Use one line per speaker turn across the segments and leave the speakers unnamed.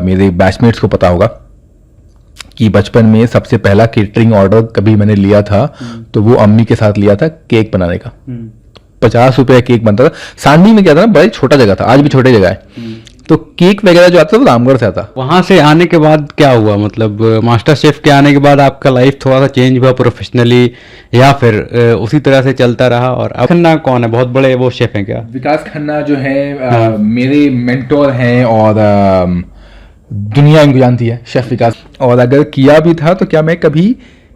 मेरे बैचमेट्स को पता होगा कि बचपन में सबसे पहला केटरिंग ऑर्डर कभी मैंने लिया था तो वो अम्मी के साथ लिया था केक बनाने का। 50 रुपये केक बनता था। सांडी में क्या था ना, बड़ा छोटा जगह था, आज भी छोटी जगह है, तो केक वगैरह जो आता था वो रामगढ़ से आता।
वहां से आने के बाद क्या हुआ, मतलब मास्टर शेफ के आने के बाद आपका लाइफ थोड़ा सा चेंज हुआ प्रोफेशनली, या फिर उसी तरह से चलता रहा? और अब खन्ना कौन है, बहुत बड़े वो शेफ हैं क्या?
विकास खन्ना जो है मेरे मेंटोर हैं और दुनिया इनको जानती है, शेफ विकास। और अगर किया भी था तो क्या मैं कभी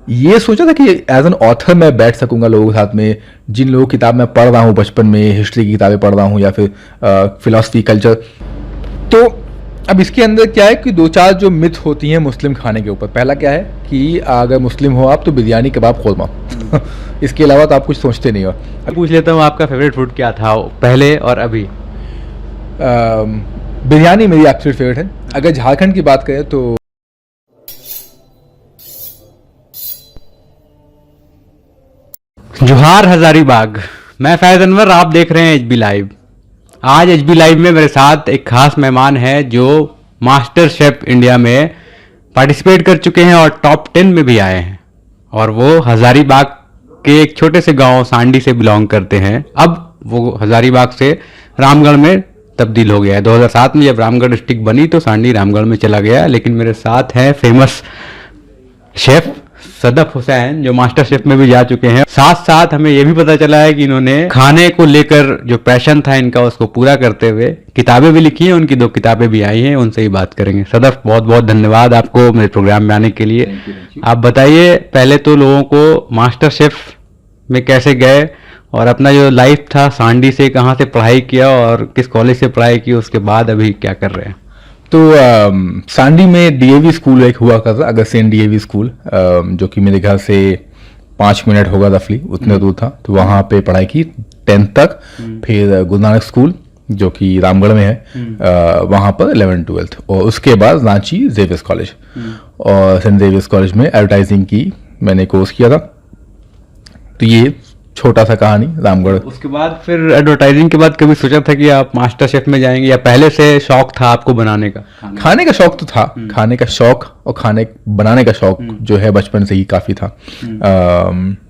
ये सोचा था कि एज एन ऑथर मैं बैठ सकूंगा लोगों के साथ में, जिन लोगों की किताब मैं पढ़ रहा हूँ बचपन में, हिस्ट्री की किताबें पढ़ रहा हूँ या फिर फिलॉसफी कल्चर। तो अब इसके अंदर क्या है कि 2-4 जो मिथ होती हैं मुस्लिम खाने के ऊपर। पहला क्या है कि अगर मुस्लिम हो आप तो बिरयानी कबाब खोरमा इसके अलावा तो आप कुछ सोचते नहीं हो।
पूछ लेता हूँ, आपका फेवरेट फूड क्या था पहले और अभी?
बिरयानी मेरी एब्सोल्यूट फेवरेट है। अगर झारखंड की बात करें तो
जोहार हजारीबाग, मैं फैज अनवर, आप देख रहे हैं एचबी लाइव। आज एचबी लाइव में मेरे साथ एक खास मेहमान है जो मास्टर शेफ इंडिया में पार्टिसिपेट कर चुके हैं और टॉप 10 में भी आए हैं, और वो हजारीबाग के एक छोटे से गांव सांडी से बिलोंग करते हैं। अब वो हजारीबाग से रामगढ़ में तब्दील हो गया है। 2007 में जब रामगढ़ डिस्ट्रिक्ट बनी तो सांडी रामगढ़ में चला गया। लेकिन मेरे साथ हैं फेमस शेफ सदफ हुसैन, जो मास्टर शेफ में भी जा चुके हैं। साथ साथ हमें यह भी पता चला है कि इन्होंने खाने को लेकर जो पैशन था इनका उसको पूरा करते हुए किताबें भी लिखी हैं, उनकी 2 किताबें भी आई हैं, उनसे ही बात करेंगे। सदफ, बहुत बहुत धन्यवाद आपको मेरे प्रोग्राम में आने के लिए। आप बताइए पहले तो लोगों को मास्टर शेफ में कैसे गए, और अपना जो लाइफ था सांडी से कहाँ से पढ़ाई किया और किस कॉलेज से पढ़ाई की, उसके बाद अभी क्या कर रहे हैं?
तो सांडी में डीएवी स्कूल एक हुआ करता, अगस्तिन डीएवी स्कूल, जो कि मेरे घर से 5 मिनट होगा रफली, उतने दूर था। तो वहाँ पे पढ़ाई की 10th तक। फिर गुरु नानक स्कूल जो कि रामगढ़ में है, वहाँ पर 11th-12th, और उसके बाद रांची जेवियर्स कॉलेज, और सेंट जेवियर्स कॉलेज में एडवर्टाइजिंग की मैंने कोर्स किया था। तो ये छोटा सा कहानी रामगढ़।
उसके बाद फिर एडवर्टाइजिंग के बाद कभी सोचा था कि आप मास्टर शेफ में जाएंगे, या पहले से शौक था आपको बनाने का?
खाने का शौक तो था, खाने का शौक और खाने बनाने का शौक जो है बचपन से ही काफी था।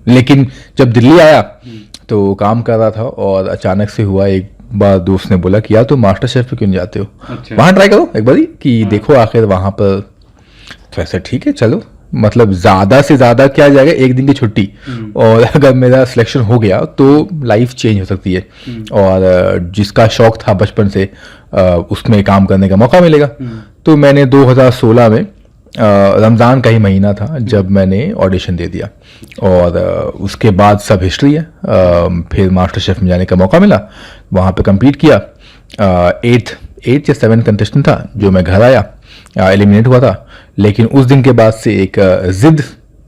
लेकिन जब दिल्ली आया तो काम कर रहा था, और अचानक से हुआ, एक बार दोस्त ने बोला कि यार तुम मास्टर शेफ पे क्यों नहीं जाते हो, वहां ट्राई करो एक बारी कि देखो आखिर वहां पर। तो ऐसे ठीक है चलो, मतलब ज्यादा से ज्यादा क्या जाएगा, 1 दिन की छुट्टी, और अगर मेरा सिलेक्शन हो गया तो लाइफ चेंज हो सकती है, और जिसका शौक था बचपन से उसमें काम करने का मौका मिलेगा। तो मैंने 2016 में रमज़ान का ही महीना था जब मैंने ऑडिशन दे दिया, और उसके बाद सब हिस्ट्री है। फिर मास्टर शेफ में जाने का मौका मिला, वहाँ पे कंप्लीट किया। 8 या 7 कंटेस्टेंट था, जो मैं घर आया, एलिमिनेट हुआ था। लेकिन उस दिन के बाद से एक जिद,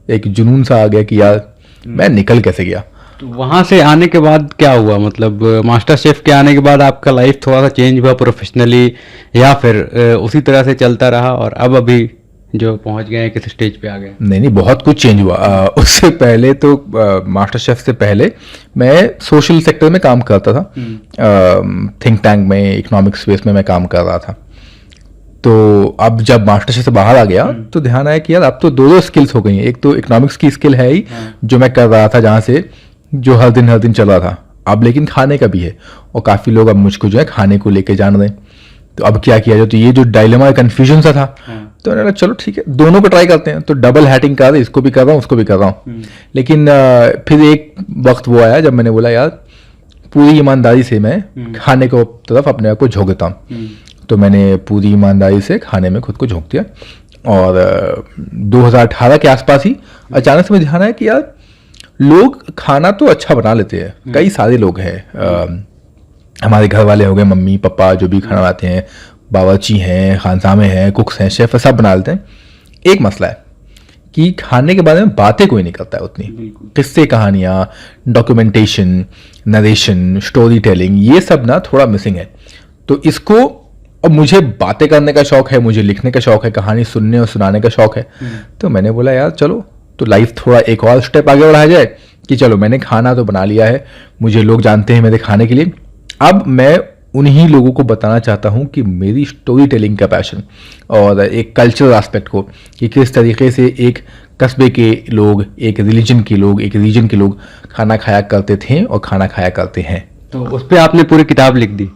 एक जुनून सा आ गया कि यार मैं निकल कैसे गया।
तो वहाँ से आने के बाद क्या हुआ, मतलब मास्टर शेफ के आने के बाद आपका लाइफ थोड़ा सा चेंज हुआ प्रोफेशनली, या फिर उसी तरह से चलता रहा, और अब अभी जो पहुंच गए हैं किस स्टेज पे आ गए?
नहीं, बहुत कुछ चेंज हुआ। उससे पहले तो मास्टर शेफ से पहले मैं सोशल सेक्टर में काम करता था, थिंक टैंक में, इकोनॉमिक स्पेस में मैं काम कर रहा था। तो अब जब मास्टर शेफ से बाहर आ गया तो ध्यान आया कि यार अब तो 2 स्किल्स हो गई हैं। एक तो इकोनॉमिक्स की स्किल है ही, जो मैं कर रहा था, जहाँ से जो हर दिन चल रहा था। अब लेकिन खाने का भी है, और काफ़ी लोग अब मुझको जो है खाने को लेके जान रहे हैं। तो अब क्या किया जाए, तो ये जो डायलेमा कन्फ्यूजन सा था, तो मैंने कहा चलो ठीक है, दोनों को ट्राई करते हैं। तो डबल हैटिंग कर रहे, इसको भी कर रहा हूँ उसको भी कर रहा हूँ। लेकिन फिर एक वक्त वो आया जब मैंने बोला यार पूरी ईमानदारी से मैं खाने को तरफ अपने आप को झोंक देता हूँ। तो मैंने पूरी ईमानदारी से खाने में खुद को झोंक दिया, और 2018 के आसपास ही अचानक से मुझे ध्यान आया कि यार लोग खाना तो अच्छा बना लेते हैं, कई सारे लोग हैं, हमारे घर वाले हो गए, मम्मी पापा जो भी खाना बनाते हैं, बावर्ची हैं, खानसामे हैं, कुक्स हैं, शेफ, सब बना लेते हैं। एक मसला है कि खाने के बारे में बातें कोई नहीं करता है उतनी, किस्से, कहानियाँ, डॉक्यूमेंटेशन, नरेशन, स्टोरी टेलिंग, ये सब ना थोड़ा मिसिंग है। तो इसको, अब मुझे बातें करने का शौक है, मुझे लिखने का शौक है, कहानी सुनने और सुनाने का शौक है। तो मैंने बोला यार चलो, तो लाइफ थोड़ा एक और स्टेप आगे बढ़ाया जाए कि चलो मैंने खाना तो बना लिया है, मुझे लोग जानते हैं मेरे खाने के लिए, अब मैं उन्हीं लोगों को बताना चाहता हूँ कि मेरी स्टोरी टेलिंग का पैशन और एक कल्चरल एस्पेक्ट को, कि किस तरीके से एक कस्बे के लोग, एक रिलीजन के लोग, एक रीजन के लोग खाना खाया करते थे और खाना खाया करते हैं।
तो उस पर आपने पूरी किताब लिख दी?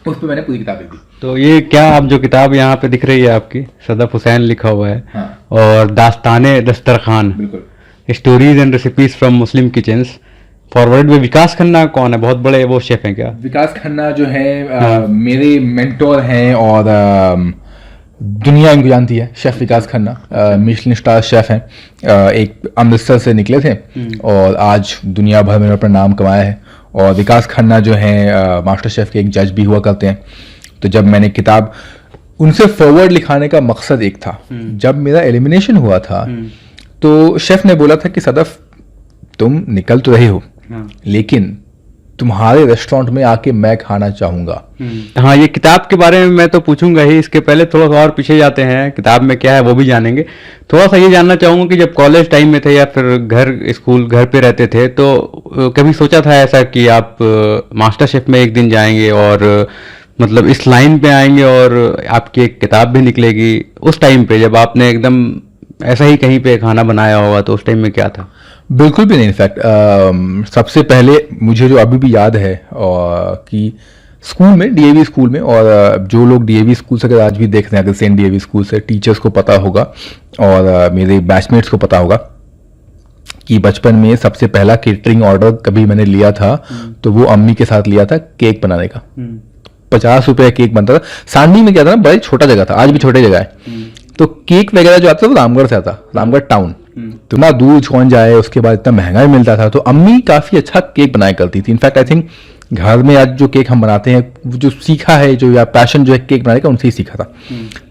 उस पर मैंने पूरी किताब लिख दी।
तो ये क्या, आप जो किताब यहाँ पे दिख रही है आपकी, सदफ हुसैन लिखा हुआ है,
हाँ।
और दास्ताने दस्तरखान,
बिल्कुल।
Stories and recipes from Muslim kitchens, forward में विकास खन्ना कौन है? बहुत बड़े वो शेफ हैं क्या?
विकास खन्ना जो है मेरे मेंटोर हैं और दुनिया इनको जानती है, शेफ विकास खन्ना मिशेलिन स्टार शेफ हैं, एक अमृतसर से निकले थे और आज दुनिया भर में अपना नाम कमाया है। और विकास खन्ना जो है मास्टर शेफ के एक जज भी हुआ करते हैं। तो जब मैंने किताब उनसे फॉरवर्ड लिखाने का मकसद एक था, जब मेरा एलिमिनेशन हुआ था तो शेफ ने बोला था कि सदफ तुम निकल तो रहे हो, लेकिन तुम्हारे रेस्टोरेंट में आके मैं खाना चाहूंगा।
हाँ, ये किताब के बारे में मैं तो पूछूंगा ही, इसके पहले थोड़ा सा और पीछे जाते हैं, किताब में क्या है वो भी जानेंगे। थोड़ा सा ये जानना चाहूंगा कि जब कॉलेज टाइम में थे या फिर घर पे रहते थे, तो कभी सोचा था ऐसा कि आप मास्टर शेफ में एक दिन जाएंगे और मतलब इस लाइन पे आएंगे और आपकी एक किताब भी निकलेगी? उस टाइम पे जब आपने एकदम ऐसा ही कहीं पे खाना बनाया होगा, तो उस टाइम में क्या था?
बिल्कुल भी नहीं। इनफैक्ट सबसे पहले मुझे जो अभी भी याद है कि स्कूल में, डीएवी स्कूल में, और जो लोग डीएवी स्कूल से अगर आज भी देख रहे हैं, अगर सेंट डीएवी स्कूल से, टीचर्स को पता होगा और मेरे बैचमेट्स को पता होगा कि बचपन में सबसे पहला केटरिंग ऑर्डर कभी मैंने लिया था तो वो अम्मी के साथ लिया था केक बनाने का। 50 रुपये केक बनता था। सांडी में क्या था ना, बड़ा छोटा जगह था, आज भी छोटी जगह है, तो केक वगैरह जो आता था वो रामगढ़ से आता, रामगढ़ टाउन, तो ना दूर कौन जाए, उसके बाद इतना महंगा भी मिलता था। तो अम्मी काफ़ी अच्छा केक बनाया करती थी। इनफैक्ट आई थिंक घर में आज जो केक हम बनाते हैं, वो जो सीखा है, जो या पैशन जो है केक बनाने का, उनसे ही सीखा था।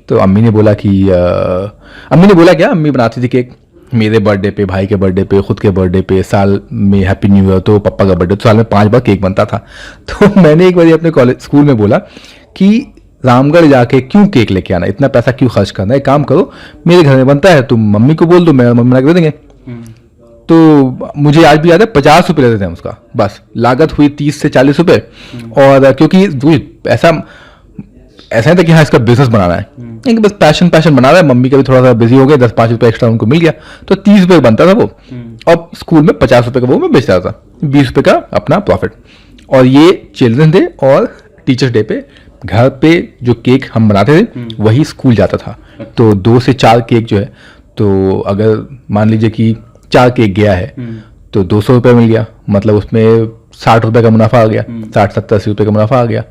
तो अम्मी ने बोला क्या, अम्मी बनाती थी केक मेरे बर्थडे पे, भाई के बर्थडे पे, खुद के बर्थडे पे, साल में हैप्पी न्यू ईयर, तो पप्पा का बर्थडे, तो साल में 5 बार केक बनता था। तो मैंने एक बार अपने कॉलेज स्कूल में बोला कि रामगढ़ जाके क्यों केक लेके आना, इतना पैसा क्यों खर्च करना, एक काम करो मेरे घर में बनता है, तुम मम्मी को बोल दो, मैं मम्मी बना के दे देंगे। तो मुझे आज भी याद है 50 रुपये लेते थे उसका, बस लागत हुई 30 से 40 रुपये। और क्योंकि ऐसा नहीं था कि हाँ इसका बिजनेस बनाना है, एक बस पैशन बना रहा है। मम्मी का भी थोड़ा सा बिजी हो गया, 10-5 रुपये एक्स्ट्रा उनको मिल गया, तो 30 रुपये बनता था वो, और स्कूल में 50 रुपये का वो मैं बेचता था, 20 रुपये का अपना प्रॉफिट। और ये चिल्ड्रन डे और टीचर्स डे पे घर पे जो केक हम बनाते थे वही स्कूल जाता था। तो 2 से 4 केक जो है, तो अगर मान लीजिए कि 4 केक गया है तो 200 रुपये मिल गया, मतलब उसमें 60 रुपये का मुनाफा आ गया, 60-70-80 रुपये का मुनाफा आ गया।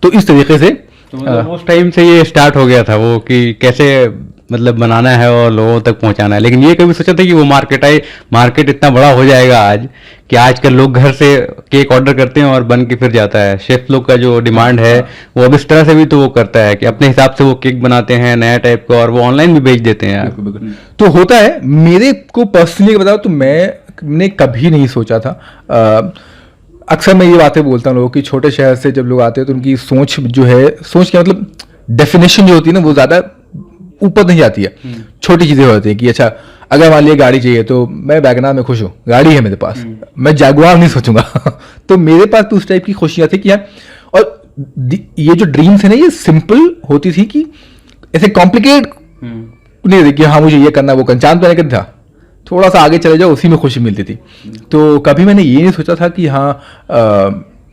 तो इस तरीके से
तो मतलब उस टाइम से ये स्टार्ट हो गया था वो, कि कैसे मतलब बनाना है और लोगों तक पहुंचाना है। लेकिन ये कभी सोचा था कि वो मार्केट इतना बड़ा हो जाएगा आज, कि आजकल लोग घर से केक ऑर्डर करते हैं और बन के फिर जाता है। शेफ लोग का जो डिमांड है वो अब इस तरह से भी तो वो करता है कि अपने हिसाब से वो केक बनाते हैं नया टाइप का, और वो ऑनलाइन भी बेच देते हैं।
तो होता है। मेरे को पर्सनली बताओ तो मैंने कभी नहीं सोचा था। अक्सर मैं ये बातें बोलता हूँ लोगों की, छोटे शहर से जब लोग आते हैं तो उनकी सोच जो है, सोच क्या मतलब डेफिनेशन जो होती है ना, वो ज़्यादा ऊपर नहीं जाती है। छोटी चीज़ें होती हैं कि अच्छा अगर मान लिया गाड़ी चाहिए तो मैं वैगनार में खुश हूँ, गाड़ी है मेरे पास, मैं जैगुआर नहीं सोचूंगा। तो मेरे पास तो उस टाइप की खुशियाँ थी कि यार, और ये जो ड्रीम्स है ना, ये सिंपल होती थी कि ऐसे कॉम्प्लिकेट नहीं थी कि हाँ मुझे ये करना वो करना। चांद पे नहीं था, थोड़ा सा आगे चले जाओ उसी में खुशी मिलती थी। तो कभी मैंने ये नहीं सोचा था कि हाँ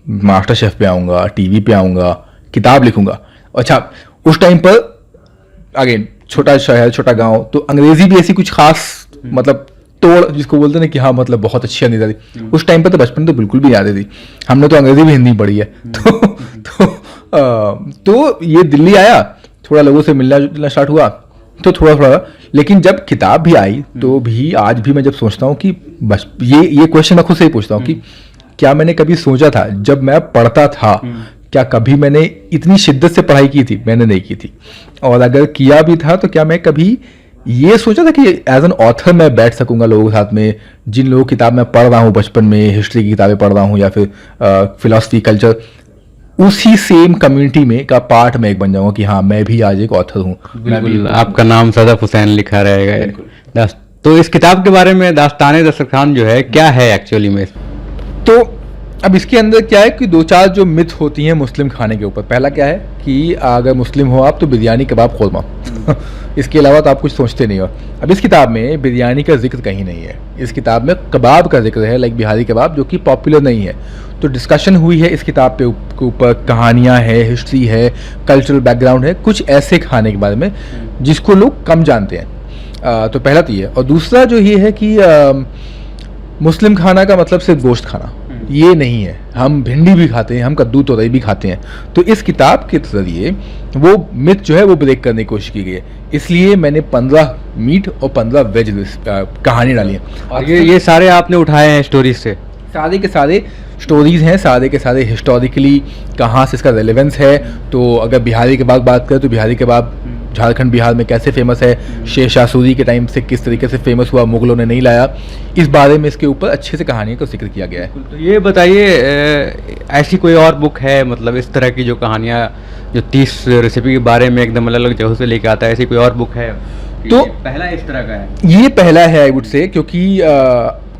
मास्टर शेफ पे आऊँगा, टीवी पे आऊँगा, किताब लिखूंगा। अच्छा उस टाइम पर अगेन छोटा शहर, छोटा गांव, तो अंग्रेजी भी ऐसी कुछ खास मतलब तोड़ जिसको बोलते हैं कि हाँ मतलब बहुत अच्छी अंग्रेजी थी उस टाइम पर। तो बचपन तो बिल्कुल भी याद थी, हमने तो अंग्रेजी भी हिंदी पढ़ी है। तो ये दिल्ली आया, थोड़ा लोगों से मिलना जुलना स्टार्ट हुआ, तो थोड़ा, लेकिन जब किताब भी आई तो भी आज भी मैं जब सोचता हूँ कि बस ये क्वेश्चन मैं खुद से ही पूछता हूँ कि क्या मैंने कभी सोचा था जब मैं पढ़ता था, क्या कभी मैंने इतनी शिद्दत से पढ़ाई की थी? मैंने नहीं की थी। और अगर किया भी था तो क्या मैं कभी ये सोचा था कि एज एन ऑथर मैं बैठ सकूंगा लोगों के साथ में, जिन लोगों की किताब मैं पढ़ रहा हूँ बचपन में, हिस्ट्री की किताबें पढ़ रहा हूँ या फिर फिलॉसफी कल्चर, उसी सेम कम्युनिटी में का पार्ट मैं एक बन जाऊंगा कि हाँ मैं भी आज एक ऑथर हूँ।
बिल्कुल, आपका नाम सदफ हुसैन लिखा रहेगा। तो इस किताब के बारे में दास्ताने दस्तरखान जो है क्या है एक्चुअली में?
तो अब इसके अंदर क्या है कि दो चार जो मिथ होती हैं मुस्लिम खाने के ऊपर। पहला क्या है कि अगर मुस्लिम हो आप तो बिरयानी, कबाब, ख़ुरमा इसके अलावा तो आप कुछ सोचते नहीं हो। अब इस किताब में बिरयानी का जिक्र कहीं नहीं है। इस किताब में कबाब का जिक्र है, लाइक बिहारी कबाब, जो कि पॉपुलर नहीं है। तो डिस्कशन हुई है इस किताब के ऊपर, कहानियाँ है, हिस्ट्री है, कल्चरल बैकग्राउंड है, कुछ ऐसे खाने के बारे में जिसको लोग कम जानते हैं। तो पहला तो ये। और दूसरा जो ये है कि मुस्लिम खाना का मतलब सिर्फ गोश्त खाना ये नहीं है। हम भिंडी भी खाते हैं, हम कद्दू तोरई भी खाते हैं। तो इस किताब के जरिए वो मिथ जो है वो ब्रेक करने की कोशिश की गई है। इसलिए मैंने 15 मीट और 15 वेज कहानी डाली है।
और ये सारे आपने उठाए हैं स्टोरीज से?
सारे के सारे स्टोरीज हैं, सारे के सारे हिस्टोरिकली कहाँ से इसका रेलेवेंस है। तो अगर बिहारी कबाब बात करें तो बिहारी कबाब झारखंड बिहार में कैसे फेमस है, शेर शाह सूरी के टाइम से किस तरीके से फेमस हुआ, मुगलों ने नहीं लाया, इस बारे में इसके ऊपर अच्छे से कहानियों का जिक्र किया गया है।
तो ये बताइए, ऐसी कोई और बुक है मतलब इस तरह की जो कहानियाँ जो 30 रेसिपी के बारे में एकदम अलग अलग जगहों से लेके आता है, ऐसी कोई और बुक है?
तो
पहला इस तरह का है,
ये पहला है आई वुड से, क्योंकि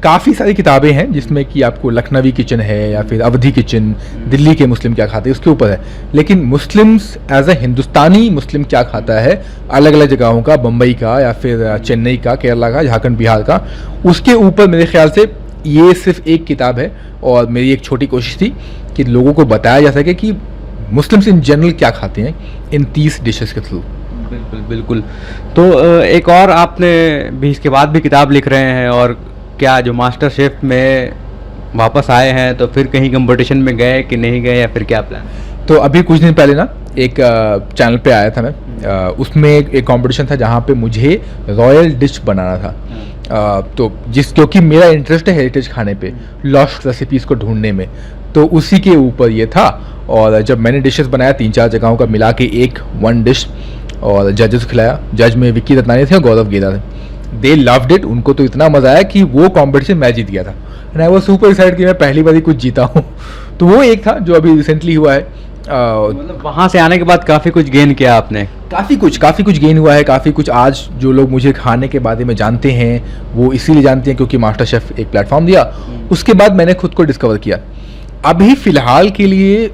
काफ़ी सारी किताबें हैं जिसमें कि आपको लखनवी किचन है या फिर अवधी किचन, दिल्ली के मुस्लिम क्या खाते हैं उसके ऊपर है। लेकिन मुस्लिम्स एज अ हिंदुस्तानी मुस्लिम क्या खाता है, अलग अलग जगहों का, बम्बई का या फिर चेन्नई का, केरला का, झारखंड बिहार का, उसके ऊपर मेरे ख्याल से ये सिर्फ एक किताब है। और मेरी एक छोटी कोशिश थी कि लोगों को बताया जा सके कि मुस्लिम्स इन जनरल क्या खाते हैं इन 30 डिशेस के थ्रू।
बिल्कुल बिल्कुल। तो एक और आपने भी इसके बाद भी किताब लिख रहे हैं, और क्या जो मास्टर शेफ में वापस आए हैं तो फिर कहीं कंपटीशन में गए कि नहीं गए, या फिर क्या प्लान?
तो अभी कुछ दिन पहले ना एक चैनल पे आया था मैं, उसमें एक कंपटीशन था जहाँ पे मुझे रॉयल डिश बनाना था। तो क्योंकि मेरा इंटरेस्ट है हेरिटेज खाने पे, लॉस्ट रेसिपीज़ को ढूंढने में, तो उसी के ऊपर ये था। और जब मैंने डिशेस बनाया 3-4 जगहों का मिला के एक वन डिश, और जजेस खिलाया, जज में विक्की रत्नानी थे और गौरव गेदा थे। दे लव्ड इट, उनको तो इतना मजा आया कि वो कॉम्पिटिशन मैं जीत गया था। And I was super excited कि मैं पहली बार ही कुछ जीता हूँ। तो वो एक था जो अभी रिसेंटली हुआ है।
मतलब वहाँ से आने के बाद काफ़ी कुछ गेन किया आपने?
काफ़ी कुछ गेन हुआ है, काफ़ी कुछ। आज जो लोग मुझे खाने के बारे में जानते हैं वो इसीलिए जानते हैं क्योंकि मास्टर शेफ एक प्लेटफॉर्म दिया। उसके बाद मैंने खुद को डिस्कवर किया। अभी फ़िलहाल के लिए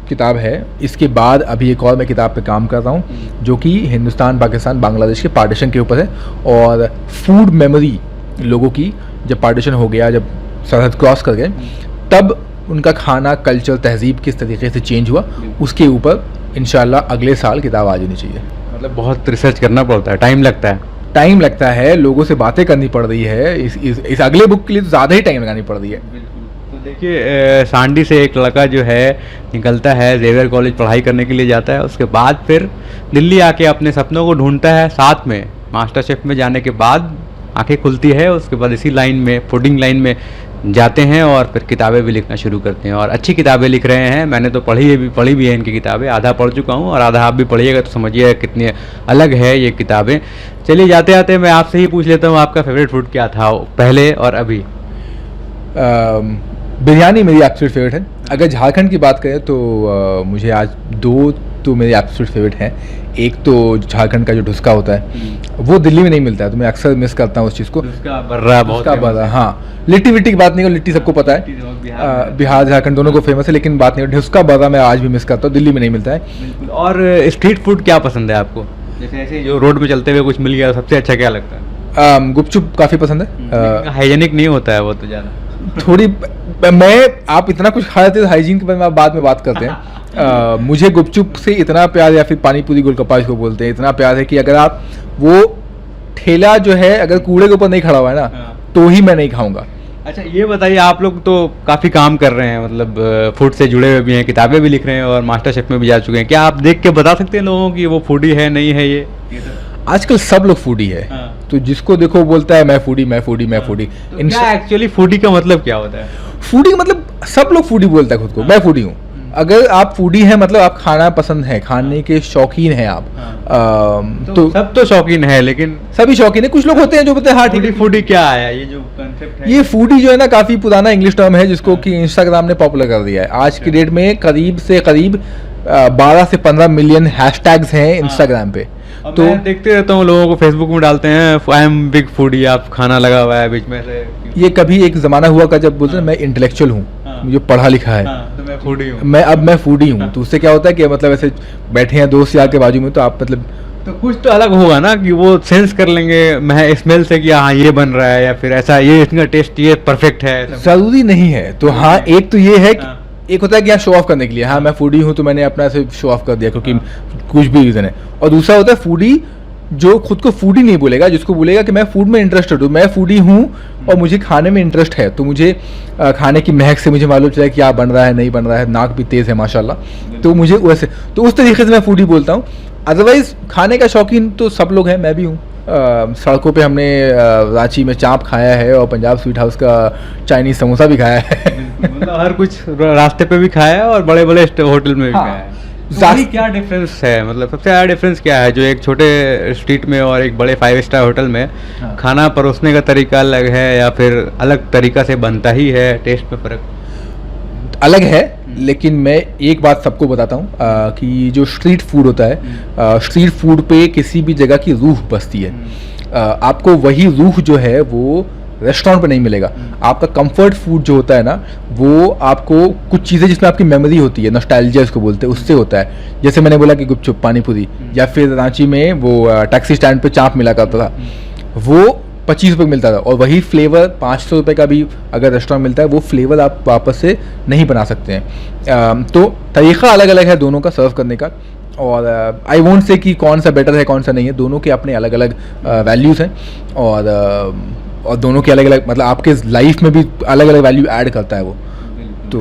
किताब है, इसके बाद अभी एक और मैं किताब पे काम कर रहा हूँ जो कि हिंदुस्तान, पाकिस्तान, बांग्लादेश के पार्टीशन के ऊपर है। और फूड मेमोरी लोगों की, जब पार्टीशन हो गया, जब सरहद क्रॉस कर गए, तब उनका खाना, कल्चर, तहजीब किस तरीके से चेंज हुआ, उसके ऊपर इंशाल्लाह अगले साल किताब आ जानी चाहिए।
मतलब बहुत रिसर्च करना पड़ता है,
टाइम लगता है, लोगों से बातें करनी पड़ रही है। इस अगले बुक के लिए तो ज़्यादा ही टाइम लगानी पड़ रही है।
तो देखिए, सांडी से एक लड़का जो है निकलता है, जेवियर कॉलेज पढ़ाई करने के लिए जाता है, उसके बाद फिर दिल्ली आके अपने सपनों को ढूंढता है। साथ में मास्टर शेफ में जाने के बाद आंखें खुलती है, उसके बाद इसी लाइन में, फूडिंग लाइन में जाते हैं और फिर किताबें भी लिखना शुरू करते हैं, और अच्छी किताबें लिख रहे हैं। मैंने तो पढ़ी भी है इनकी किताबें, आधा पढ़ चुका हूँ और आधा आप भी पढ़िएगा तो समझिए कितनी अलग है ये किताबें। चलिए, जाते जाते मैं आपसे ही पूछ लेता हूँ, आपका फेवरेट फूड क्या था पहले और अभी?
बिरयानी मेरी एब्सोल्यूट फेवरेट है। अगर झारखंड की बात करें तो मुझे आज 2 तो मेरे एब्सोल्यूट फेवरेट हैं। एक तो झारखंड का जो ढुसका होता है वो दिल्ली में नहीं मिलता है, तो मैं अक्सर मिस करता हूँ उस चीज़ को।
ढुसका बर्रा,
हाँ। लिट्टी विट्टी की बात नहीं हो, लिट्टी सबको पता है, बिहार झारखंड दोनों को फेमस है, लेकिन बात नहीं हो, ढुसका बर्रा मैं आज भी मिस करता हूँ, दिल्ली में नहीं मिलता है।
और स्ट्रीट फूड क्या पसंद है आपको? जैसे ऐसे जो रोड में चलते हुए कुछ मिल गया, सबसे अच्छा क्या लगता है?
गुपचुप काफ़ी पसंद है।
हाइजेनिक नहीं होता है वो तो ज़्यादा
थोड़ी। आप इतना कुछ खा लेते हो, हाइजीन के बारे में आप बाद में बात करते हैं। मुझे गुपचुप से इतना प्यार, या फिर पानी पूरी गोलगप्पा इसको बोलते हैं, इतना प्यार है कि अगर आप वो ठेला जो है अगर कूड़े के ऊपर नहीं खड़ा हुआ है ना, तो ही मैं नहीं खाऊंगा।
अच्छा, ये बताइए, आप लोग तो काफ़ी काम कर रहे हैं, मतलब फूड से जुड़े हुए भी हैं, किताबें भी लिख रहे हैं और मास्टर शेफ में भी जा चुके हैं। क्या आप देख के बता सकते हैं लोगों की वो फूडी है नहीं है? ये
आजकल सब लोग फूडी है। तो जिसको देखो बोलता है मैं फूडी।
तो क्या एक्चुअली फूडी का मतलब क्या होता है?
फूडी का मतलब सब लोग फूडी बोलता है खुद को, मैं फूडी हूँ। अगर आप फूडी हैं मतलब आप खाना पसंद है, खाने के शौकीन हैं आप।
तो सब तो शौकीन है, लेकिन
सभी शौकीन है। कुछ लोग होते हैं जो बोलते हैं हाँ ठीक है।
फूडी क्या है? ये जो कंसेप्ट है,
ये फूडी जो है ना, काफी पुराना इंग्लिश टर्म है जिसको कि इंस्टाग्राम ने पॉपुलर कर दिया है। आज की डेट में करीब से करीब 12 से 15 मिलियन हैशटैग्स हैं इंस्टाग्राम पे।
तो मैं देखते रहता हूँ, लोगों को फेसबुक में डालते हैं आई एम बिग फूडी, आप खाना लगा हुआ है बीच में से।
ये कभी एक जमाना हुआ का जब बोलते हैं मैं इंटेलेक्चुअल हूँ, मुझे पढ़ा लिखा है,
तो मैं फूडी हूँ।
मैं फूडी हूँ। तो उससे क्या होता है कि मतलब ऐसे बैठे हैं दोस्त यार के बाजू में, तो आप मतलब
तो कुछ तो अलग होगा ना कि वो सेंस कर लेंगे मैं स्मेल से कि हाँ ये बन रहा है, या फिर ऐसा ये इसका टेस्ट ये परफेक्ट है, ऐसा।
जरूरी नहीं है। तो हाँ, एक तो ये है कि
हाँ।
एक होता है कि यहाँ शो ऑफ करने के लिए, हाँ मैं फूडी हूँ तो मैंने अपना ऐसे शो ऑफ कर दिया क्योंकि कुछ भी रीज़न है। और दूसरा होता है फूडी जो खुद को फूडी नहीं बोलेगा, जिसको बोलेगा कि मैं फूड में इंटरेस्टेड हूँ, मैं फूडी हूँ और मुझे खाने में इंटरेस्ट है, तो मुझे खाने की महक से मुझे मालूम चला कि क्या बन रहा है नहीं बन रहा है, नाक भी तेज़ है माशाल्लाह, तो मुझे वैसे तो उस तरीके से मैं फूडी बोलता हूँ। अदरवाइज़ खाने का शौकीन तो सब लोग हैं, मैं भी हूँ। सड़कों पे हमने रांची में चाप खाया है और पंजाब स्वीट हाउस का चाइनीज़ समोसा भी खाया है।
मतलब हर कुछ रास्ते पे भी खाया है और बड़े बड़े होटल में भी
हाँ।
खाया है। तो वही क्या डिफरेंस है, मतलब सबसे ज़्यादा डिफरेंस क्या है जो एक छोटे स्ट्रीट में और एक बड़े 5 स्टार होटल में खाना परोसने का तरीका अलग है, या फिर अलग तरीका से बनता ही है, टेस्ट में फ़र्क
अलग है। लेकिन मैं एक बात सबको बताता हूँ कि जो स्ट्रीट फूड होता है, स्ट्रीट फूड पे किसी भी जगह की रूह बसती है। आपको वही रूह जो है वो रेस्टोरेंट पे नहीं मिलेगा। आपका कंफर्ट फूड जो होता है ना, वो आपको कुछ चीज़ें जिसमें आपकी मेमोरी होती है, नॉस्टैल्जिया उसको बोलते हैं, उससे होता है। जैसे मैंने बोला कि गुपचुप, पानी पूरी, या फिर रांची में वो टैक्सी स्टैंड पे चाप मिला करता था, वो 25 रुपये मिलता था, और वही फ्लेवर 500 रुपये का भी अगर रेस्टोरेंट मिलता है, वो फ्लेवर आप वापस से नहीं बना सकते हैं। तो तरीक़ा अलग अलग है दोनों का सर्व करने का, और आई वोंट से कि कौन सा बेटर है कौन सा नहीं है, दोनों के अपने अलग अलग वैल्यूज़ हैं, और दोनों के अलग अलग मतलब आपके लाइफ में भी अलग अलग वैल्यू ऐड करता है वो। तो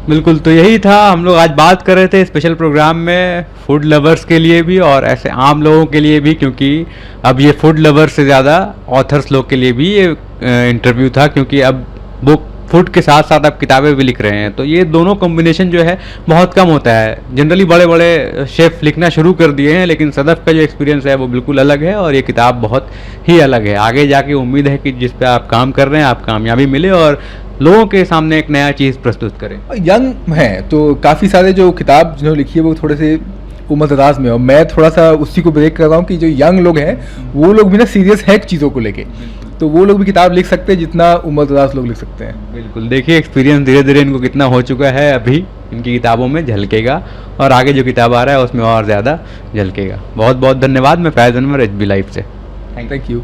बिल्कुल, तो यही था, हम लोग आज बात कर रहे थे स्पेशल प्रोग्राम में फूड लवर्स के लिए भी और ऐसे आम लोगों के लिए भी, क्योंकि अब ये फूड लवर्स से ज़्यादा ऑथर्स लोग के लिए भी ये इंटरव्यू था, क्योंकि अब बुक फूड के साथ साथ आप किताबें भी लिख रहे हैं, तो ये दोनों कॉम्बिनेशन जो है बहुत कम होता है। जनरली बड़े बड़े शेफ़ लिखना शुरू कर दिए हैं, लेकिन सदफ का जो एक्सपीरियंस है वो बिल्कुल अलग है और ये किताब बहुत ही अलग है। आगे जाके उम्मीद है कि जिस पे आप काम कर रहे हैं आप कामयाबी मिले और लोगों के सामने एक नया चीज़ प्रस्तुत करें।
यंग हैं तो काफ़ी सारे जो किताब जिन्होंने लिखी है वो थोड़े से उम्र दराज में, और मैं थोड़ा सा उसी को ब्रेक कर रहा हूँ कि जो यंग लोग हैं वो लोग भी ना सीरियस है चीज़ों को लेके, तो वो लोग भी किताब लिख सकते हैं जितना उम्र दराज लोग लिख सकते हैं।
बिल्कुल, देखिए एक्सपीरियंस धीरे धीरे इनको कितना हो चुका है, अभी इनकी किताबों में झलकेगा और आगे जो किताब आ रहा है उसमें और ज़्यादा झलकेगा। बहुत बहुत धन्यवाद। मैं फैज़ अनवर, HB लाइव से।
Thank you.